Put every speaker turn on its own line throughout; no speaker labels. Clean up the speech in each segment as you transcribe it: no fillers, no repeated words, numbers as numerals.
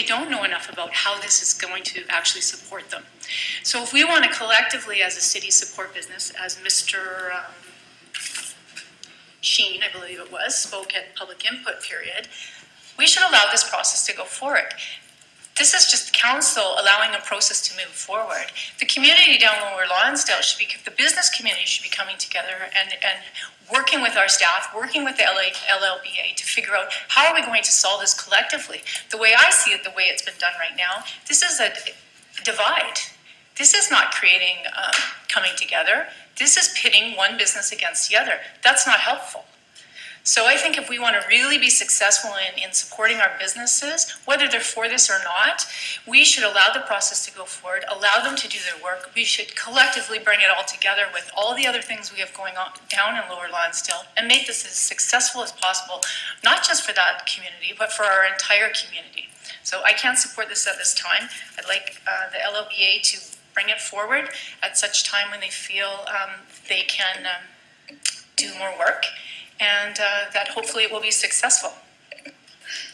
they don't know enough about how this is going to actually support them. So if we want to collectively as a city support business, as Mr. Sheen, I believe it was, spoke at public input period, we should allow this process to go forward. This is just council allowing a process to move forward. The community down Lower Lonsdale should be, the business community should be coming together and working with our staff, working with the LLBA to figure out how are we going to solve this collectively. The way I see it, the way it's been done right now, this is a divide. This is not creating coming together. This is pitting one business against the other. That's not helpful. So I think if we want to really be successful in supporting our businesses, whether they're for this or not, we should allow the process to go forward, allow them to do their work. We should collectively bring it all together with all the other things we have going on down in Lower Lonsdale and make this as successful as possible, not just for that community, but for our entire community. So I can't support this at this time. I'd like the LLBA to bring it forward at such time when they feel they can do more work, and that hopefully it will be successful.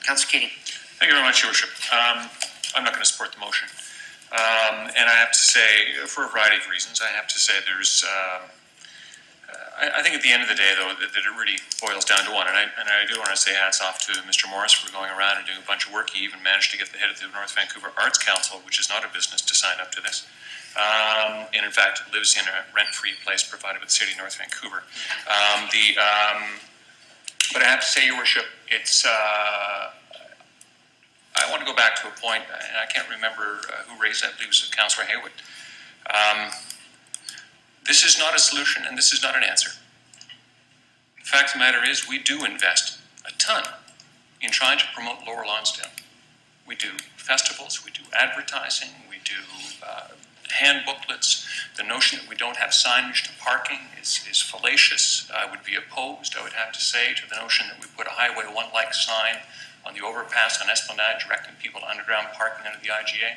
Councillor Keating.
Thank you very much, Your Worship. I'm not going to support the motion. And I have to say, for a variety of reasons, I have to say there's, I think at the end of the day, though, that it really boils down to one. And I do want to say hats off to Mr. Morris for going around and doing a bunch of work. He even managed to get the head of the North Vancouver Arts Council, which is not a business, to sign up to this. And in fact, lives in a rent-free place provided by the City of North Vancouver. But I have to say, Your Worship, it's, I want to go back to a point, and I can't remember who raised that, I believe it was Councillor Haywood. This is not a solution, and this is not an answer. The fact of the matter is, we do invest a ton in trying to promote Lower Lonsdale. We do festivals, we do advertising, we do hand booklets. The notion that we don't have signage to parking is fallacious. I would be opposed, I would have to say, to the notion that we put a Highway 1-like sign on the overpass on Esplanade directing people to underground parking under the IGA.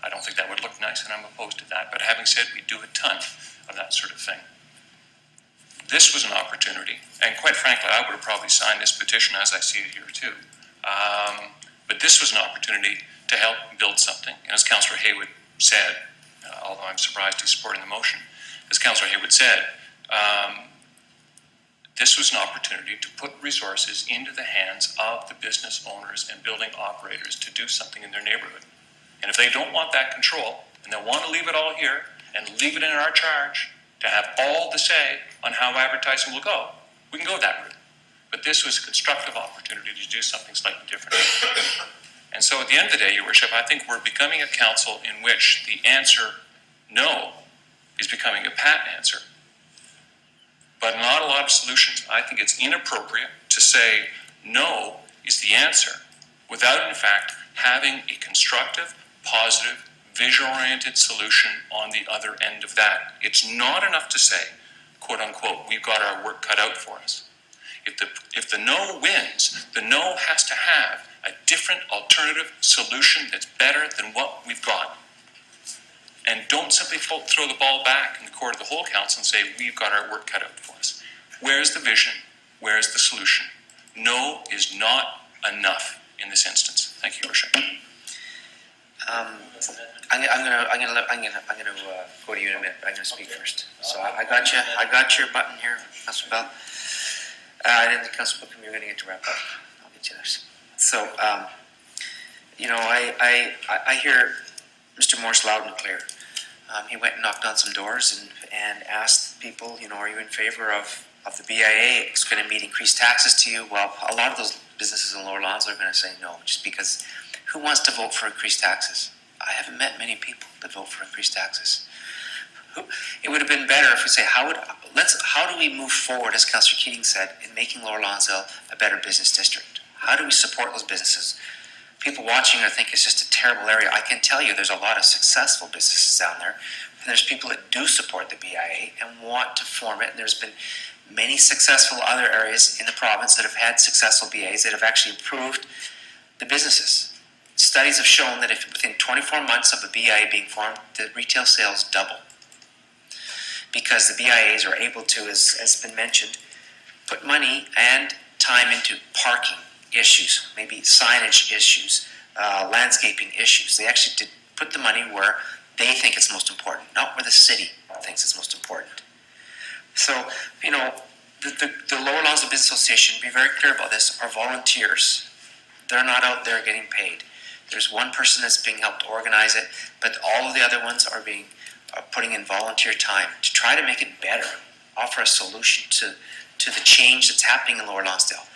I don't think that would look nice, and I'm opposed to that. But having said, we do a ton of that sort of thing. This was an opportunity, and quite frankly, I would have probably signed this petition as I see it here too. But this was an opportunity to help build something. And as Councillor Haywood said, although I'm surprised he's supporting the motion, as Councillor Haywood said, this was an opportunity to put resources into the hands of the business owners and building operators to do something in their neighborhood. And if they don't want that control, and they want to leave it all here and leave it in our charge to have all the say on how advertising will go, we can go that route. But this was a constructive opportunity to do something slightly different. And so at the end of the day, Your Worship, I think we're becoming a council in which the answer no is becoming a pat answer. But not a lot of solutions. I think it's inappropriate to say no is the answer without, in fact, having a constructive, positive, vision-oriented solution on the other end of that. It's not enough to say, quote unquote, we've got our work cut out for us. If the no wins, the no has to have a different alternative solution that's better than what we've got. And don't simply throw the ball back in the court of the whole council and say, we've got our work cut out for us. Where's the vision? Where's the solution? No is not enough in this instance. Thank you, Your Worship.
I'm gonna go to you in a minute. But I'm gonna speak first. So I got you. I got your button here, Councillor Bell. And then the Councillor Bookham, you're gonna get to wrap up. I'll get you there. So, you know, I hear Mr. Morse loud and clear. He went and knocked on some doors and asked people, you know, are you in favor of the BIA? It's going to mean increased taxes to you. Well, a lot of those businesses in Lower Lonsdale are going to say no, just because who wants to vote for increased taxes? I haven't met many people that vote for increased taxes. It would have been better if we say, how do we move forward, as Councillor Keating said, in making Lower Lonsdale a better business district? How do we support those businesses? People watching are think it's just a terrible area. I can tell you there's a lot of successful businesses down there. And there's people that do support the BIA and want to form it. And there's been many successful other areas in the province that have had successful BIAs that have actually improved the businesses. Studies have shown that if within 24 months of a BIA being formed, the retail sales double. Because the BIAs are able to, as has been mentioned, put money and time into parking issues, maybe signage issues, landscaping issues. They actually did put the money where they think it's most important, not where the city thinks it's most important. So, you know, the Lower Lonsdale Business Association, be very clear about this, are volunteers. They're not out there getting paid. There's one person that's being helped organize it, but all of the other ones are putting in volunteer time to try to make it better, offer a solution to the change that's happening in Lower Lonsdale.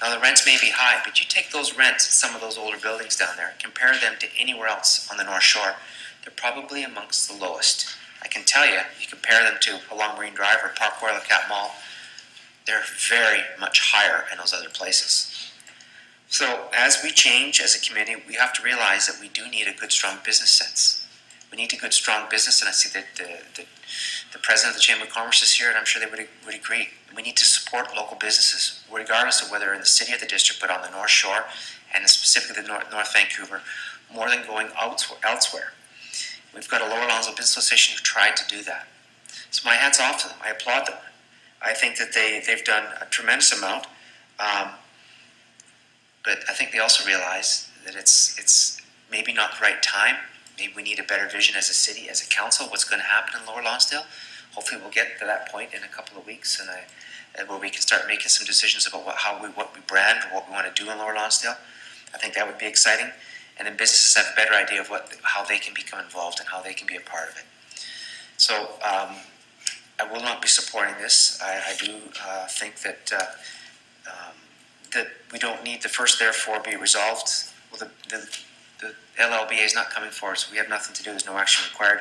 Now the rents may be high, but you take those rents at some of those older buildings down there, compare them to anywhere else on the North Shore, they're probably amongst the lowest. I can tell you, you compare them to along Marine Drive or Park Royal or Cat Mall, they're very much higher in those other places. So as we change as a community, we have to realize that we do need a good, strong business sense. We need a good, strong business, and I see that the president of the Chamber of Commerce is here, and I'm sure they would agree. We need to support local businesses, regardless of whether in the city or the district, but on the North Shore, and specifically the North Vancouver, more than going elsewhere. We've got a Lower Lonsdale Business Association who tried to do that. So my hat's off to them. I applaud them. I think that they've done a tremendous amount, but I think they also realize that it's maybe not the right time. Maybe we need a better vision as a city, as a council, what's going to happen in Lower Lonsdale. Hopefully we'll get to that point in a couple of weeks, and where we can start making some decisions about what we brand or what we want to do in Lower Lonsdale. I think that would be exciting. And then businesses have a better idea of how they can become involved and how they can be a part of it. So I will not be supporting this. I do think that that we don't need the first therefore be resolved. Well, the LLBA is not coming forward, so we have nothing to do. There's no action required.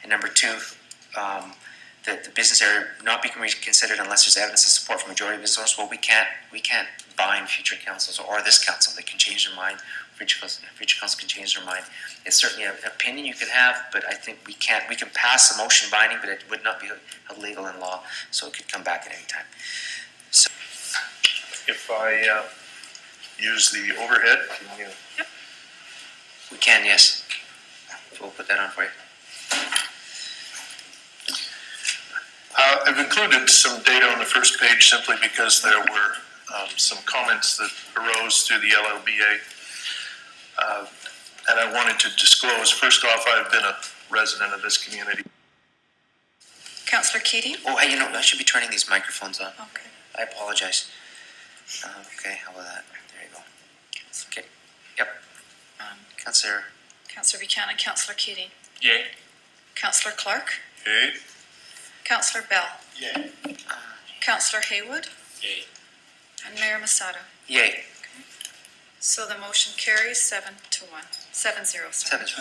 And number two, that the business area not be reconsidered unless there's evidence of support from majority of business owners. Well, we can't bind future councils or this council. They can change their mind. Future council can change their mind. It's certainly an opinion you can have, but I think we can pass a motion binding, but it would not be illegal in law, so it could come back at any time. So,
If I use the overhead, can you?
Yep.
we can, yes. We'll put that on for you.
I've included some data on the first page simply because there were some comments that arose through the LLBA. And I wanted to disclose, first off, I've been a resident of this community.
Councillor Keating?
Oh, hey, I should be turning these microphones on.
Okay.
I apologize. Okay, how about that? There you go. Okay. Yep. Councillor.
Councillor Buchanan, Councillor Keating.
Yay.
Councillor Clark?
Okay.
Councillor Bell?
Yay.
Councillor Haywood?
Yay.
And Mayor Masada.
Yay.
So the motion carries 7-1. 7-0, sorry.
7-1.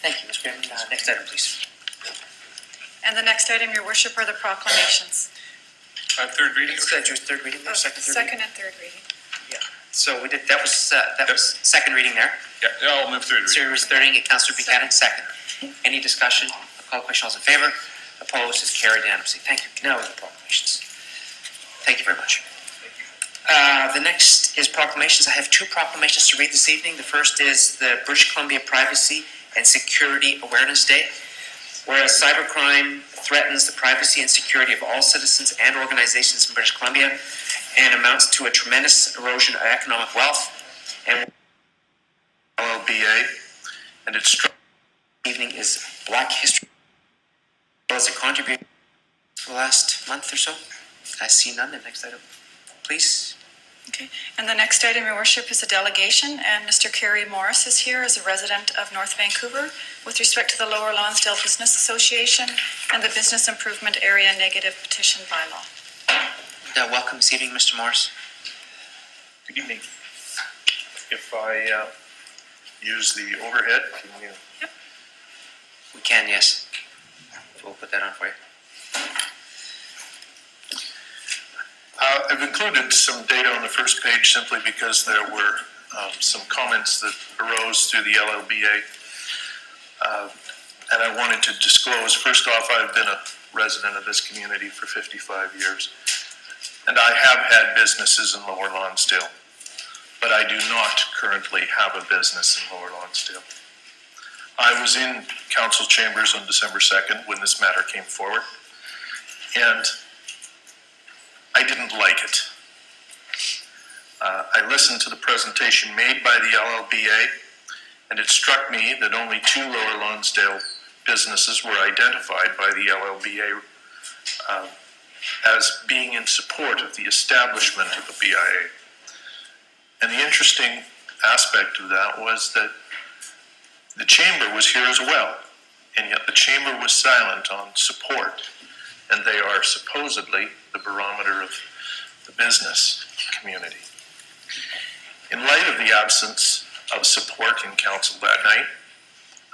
Thank you, Ms. Graham. Next item, please.
And the next item, Your Worship, are the proclamations.
Third reading?
Is that your third reading there? Second, third
Second
reading?
and third reading.
Yeah. So we did, that was second reading there.
Yeah, I'll move third
So
reading.
it was third reading, Councillor Buchanan, second. Any discussion? I'll call the question. All those in favor? Opposed? Is carried unanimously. Thank you. Now the proclamations. Thank you very much. The next is proclamations. I have two proclamations to read this evening. The first is the British Columbia Privacy and Security Awareness Day. Whereas cybercrime threatens the privacy and security of all citizens and organizations in British Columbia and amounts to a tremendous erosion of economic wealth. And
LLBA, and its
evening is Black History as a contribution for the last month or so. I see none. The next item, please.
Okay. And the next item, Your Worship, is a delegation, and Mr. Kerry Morris is here as a resident of North Vancouver with respect to the Lower Lonsdale Business Association and the Business Improvement Area Negative Petition Bylaw.
Welcome this evening, Mr. Morris.
Good evening. If I use the overhead, can you?
We can, yes. We'll put that on for you.
I've included some data on the first page simply because there were some comments that arose through the LLBA. And I wanted to disclose, first off, I've been a resident of this community for 55 years. And I have had businesses in Lower Lonsdale, but I do not currently have a business in Lower Lonsdale. I was in council chambers on December 2nd when this matter came forward, and I didn't like it. I listened to the presentation made by the LLBA, and it struck me that only 2 Lower Lonsdale businesses were identified by the LLBA as being in support of the establishment of the BIA. And the interesting aspect of that was that the Chamber was here as well, and yet the Chamber was silent on support, and they are supposedly the barometer of the business community. In light of the absence of support in council that night,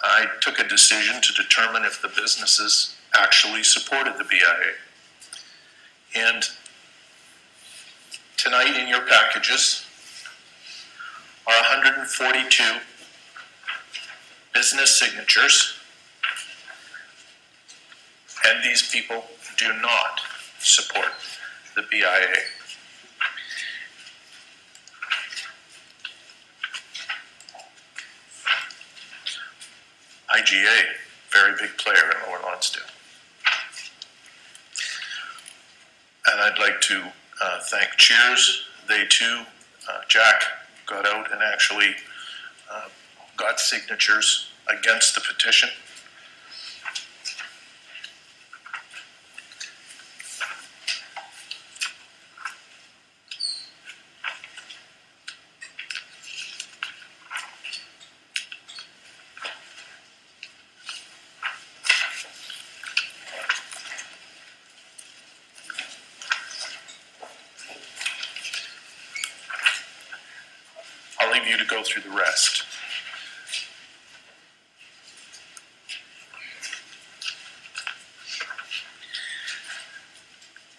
I took a decision to determine if the businesses actually supported the BIA. And tonight in your packages are 142 business signatures, and these people do not support the BIA. IGA, very big player in Lower Lonsdale. And I'd like to thank Cheers. They too, Jack got out and actually got signatures against the petition. I'll leave you to go through the rest.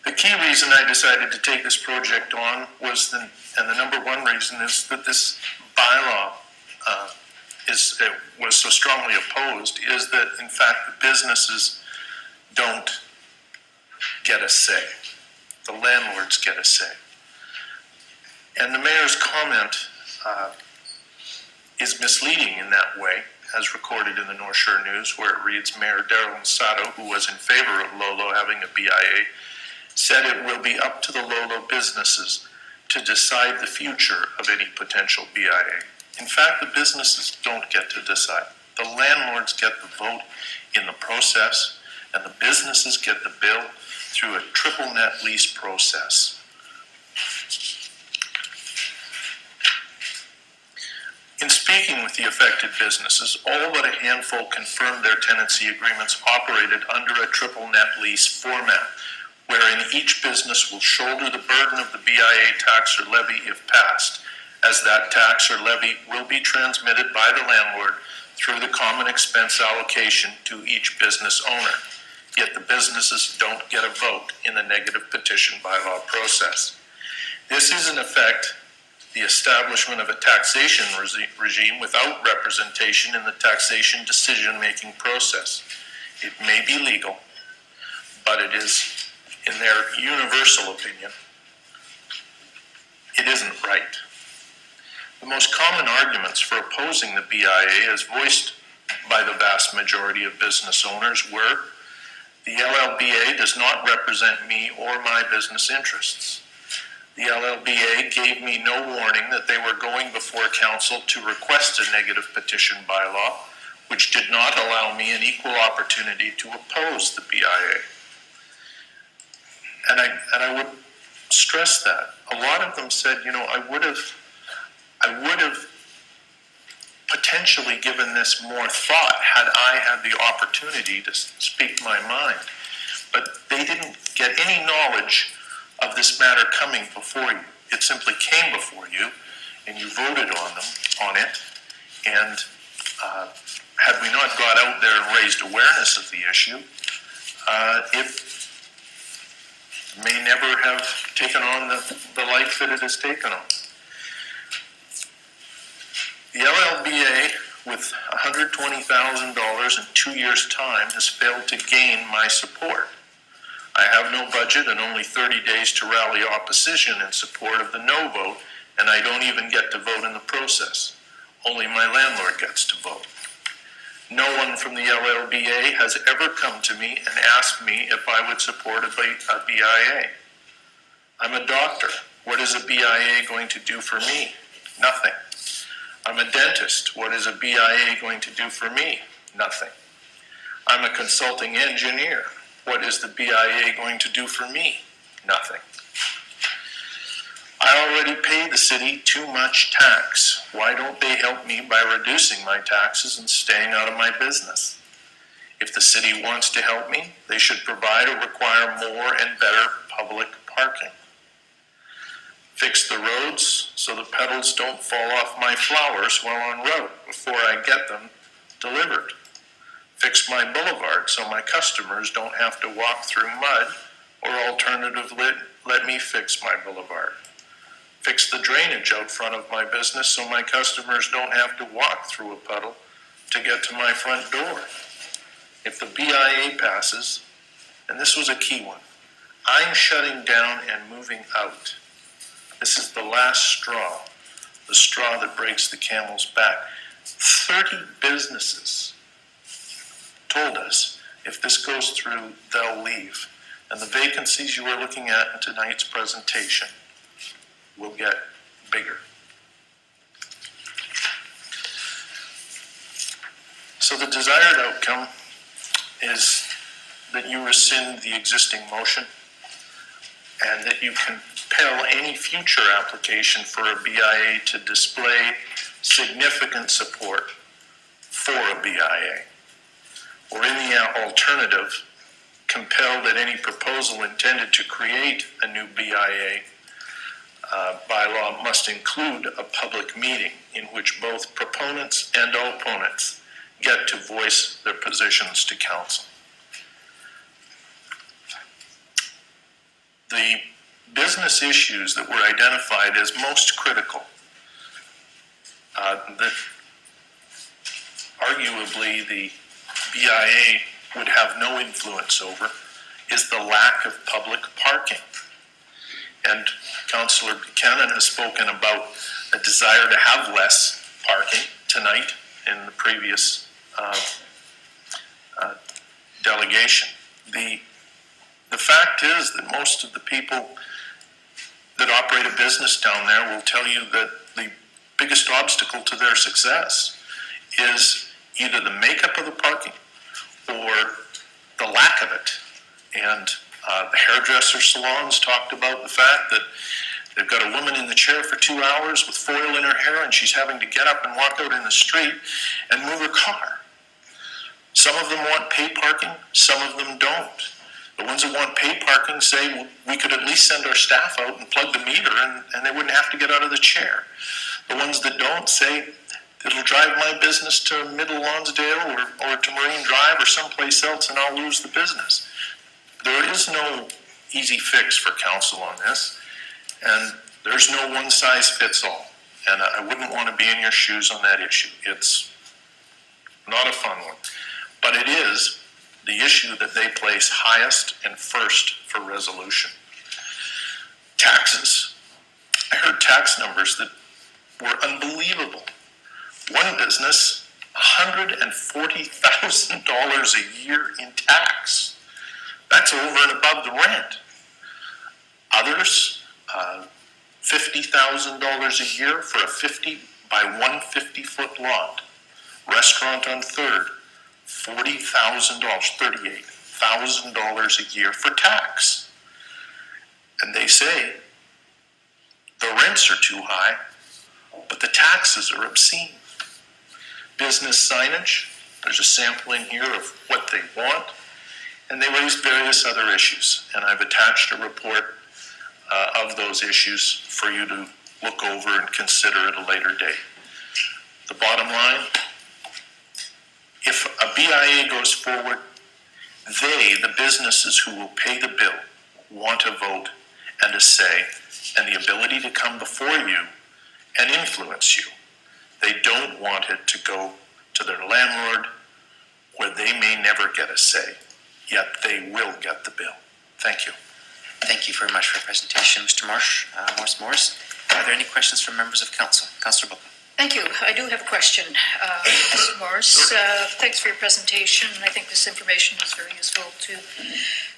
The key reason I decided to take this project on was, and the number one reason is that this bylaw was so strongly opposed, is that in fact the businesses don't get a say. The landlords get a say. And the mayor's comment is misleading in that way, as recorded in the North Shore News, where it reads, Mayor Darrell Sato, who was in favor of Lolo having a BIA, said it will be up to the Lolo businesses to decide the future of any potential BIA. In fact, the businesses don't get to decide. The landlords get the vote in the process, and the businesses get the bill through a triple net lease process. In speaking with the affected businesses, all but a handful confirmed their tenancy agreements operated under a triple net lease format, wherein each business will shoulder the burden of the BIA tax or levy if passed, as that tax or levy will be transmitted by the landlord through the common expense allocation to each business owner. Yet the businesses don't get a vote in the negative petition bylaw process. This is in effect the establishment of a taxation regime without representation in the taxation decision-making process. It may be legal, but it is, in their universal opinion, it isn't right. The most common arguments for opposing the BIA, as voiced by the vast majority of business owners, were, the LLBA does not represent me or my business interests. The LLBA gave me no warning that they were going before council to request a negative petition bylaw, which did not allow me an equal opportunity to oppose the BIA. And I would stress that. A lot of them said, you know, I would have potentially given this more thought had I had the opportunity to speak my mind. But they didn't get any knowledge of this matter coming before you. It simply came before you, and you voted on it. And had we not got out there and raised awareness of the issue, it may never have taken on the life that it has taken on. The LLBA, with $120,000 in 2 years' time, has failed to gain my support. I have no budget and only 30 days to rally opposition in support of the no vote, and I don't even get to vote in the process. Only my landlord gets to vote. No one from the LLBA has ever come to me and asked me if I would support a BIA. I'm a doctor. What is a BIA going to do for me? Nothing. I'm a dentist. What is a BIA going to do for me? Nothing. I'm a consulting engineer. What is the BIA going to do for me? Nothing. I already pay the city too much tax. Why don't they help me by reducing my taxes and staying out of my business? If the city wants to help me, they should provide or require more and better public parking. Fix the roads so the petals don't fall off my flowers while en route before I get them delivered. Fix my boulevard so my customers don't have to walk through mud, or alternatively, let me fix my boulevard. Fix the drainage out front of my business so my customers don't have to walk through a puddle to get to my front door. If the BIA passes, and this was a key one, I'm shutting down and moving out. This is the last straw, the straw that breaks the camel's back. 30 businesses told us if this goes through, they'll leave. And the vacancies you are looking at in tonight's presentation will get bigger. So the desired outcome is that you rescind the existing motion and that you compel any future application for a BIA to display significant support for a BIA. Or in the alternative, compel that any proposal intended to create a new BIA bylaw must include a public meeting in which both proponents and opponents get to voice their positions to council. The business issues that were identified as most critical, that arguably the BIA would have no influence over, is the lack of public parking. And Councillor Buchanan has spoken about a desire to have less parking tonight in the previous delegation. The fact is that most of the people that operate a business down there will tell you that the biggest obstacle to their success is either the makeup of the parking or the lack of it. And the hairdresser salons talked about the fact that they've got a woman in the chair for 2 hours with foil in her hair and she's having to get up and walk out in the street and move her car. Some of them want paid parking, some of them don't. The ones that want paid parking say, well, we could at least send our staff out and plug the meter and they wouldn't have to get out of the chair. The ones that don't say, it'll drive my business to Middle Lonsdale or to Marine Drive or someplace else and I'll lose the business. There is no easy fix for council on this, and there's no one size fits all. And I wouldn't want to be in your shoes on that issue. It's not a fun one. But it is the issue that they place highest and first for resolution. Taxes. I heard tax numbers that were unbelievable. One business, $140,000 a year in tax. That's over and above the rent. Others, $50,000 a year for a 50 by 150-foot lot. Restaurant on 3rd, $40,000, $38,000 a year for tax. And they say the rents are too high, but the taxes are obscene. Business signage, there's a sample in here of what they want, and they raised various other issues. And I've attached a report of those issues for you to look over and consider at a later date. The bottom line, if a BIA goes forward, they, the businesses who will pay the bill, want a vote and a say and the ability to come before you and influence you. They don't want it to go to their landlord where they may never get a say, yet they will get the bill. Thank you.
Thank you very much for your presentation, Mr. Morris. Are there any questions from members of council? Councillor Booker.
Thank you. I do have a question, Mr. Morris. Thanks for your presentation. I think this information is very useful to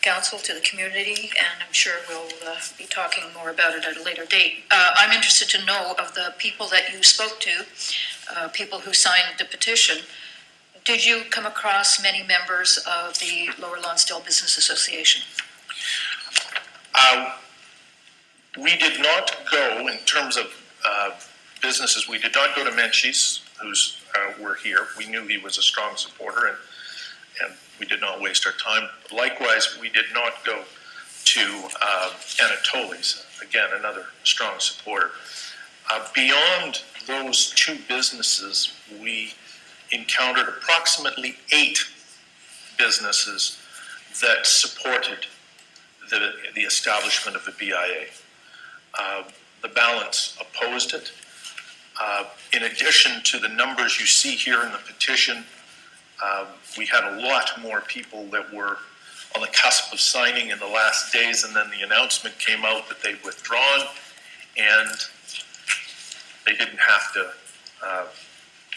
council, to the community, and I'm sure we'll be talking more about it at a later date. I'm interested to know of the people that you spoke to, people who signed the petition. Did you come across many members of the Lower Lonsdale Business Association?
We did not go, in terms of businesses, we did not go to Menchie's, who's were here. We knew he was a strong supporter, and we did not waste our time. Likewise, we did not go to Anatoli's, again, another strong supporter. Beyond those two businesses, we encountered approximately 8 businesses that supported the establishment of the BIA. The balance opposed it. In addition to the numbers you see here in the petition, we had a lot more people that were on the cusp of signing in the last days, and then the announcement came out that they'd withdrawn, and they didn't have to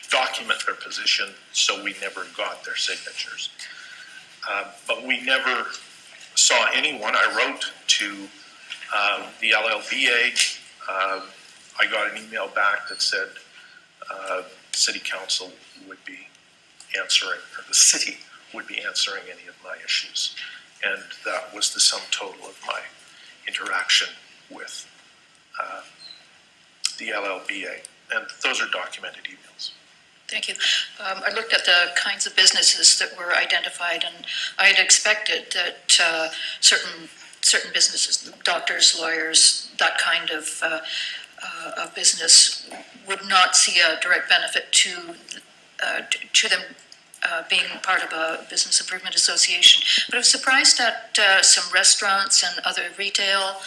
document their position, so we never got their signatures. But we never saw anyone. I wrote to the LLBA. I got an email back that said City Council would be answering, or the city would be answering any of my issues. And that was the sum total of my interaction with the LLBA. And those are documented emails.
Thank you. I looked at the kinds of businesses that were identified, and I had expected that certain businesses, doctors, lawyers, that kind of business would not see a direct benefit to them being part of a business improvement association. But I was surprised that some restaurants and other retail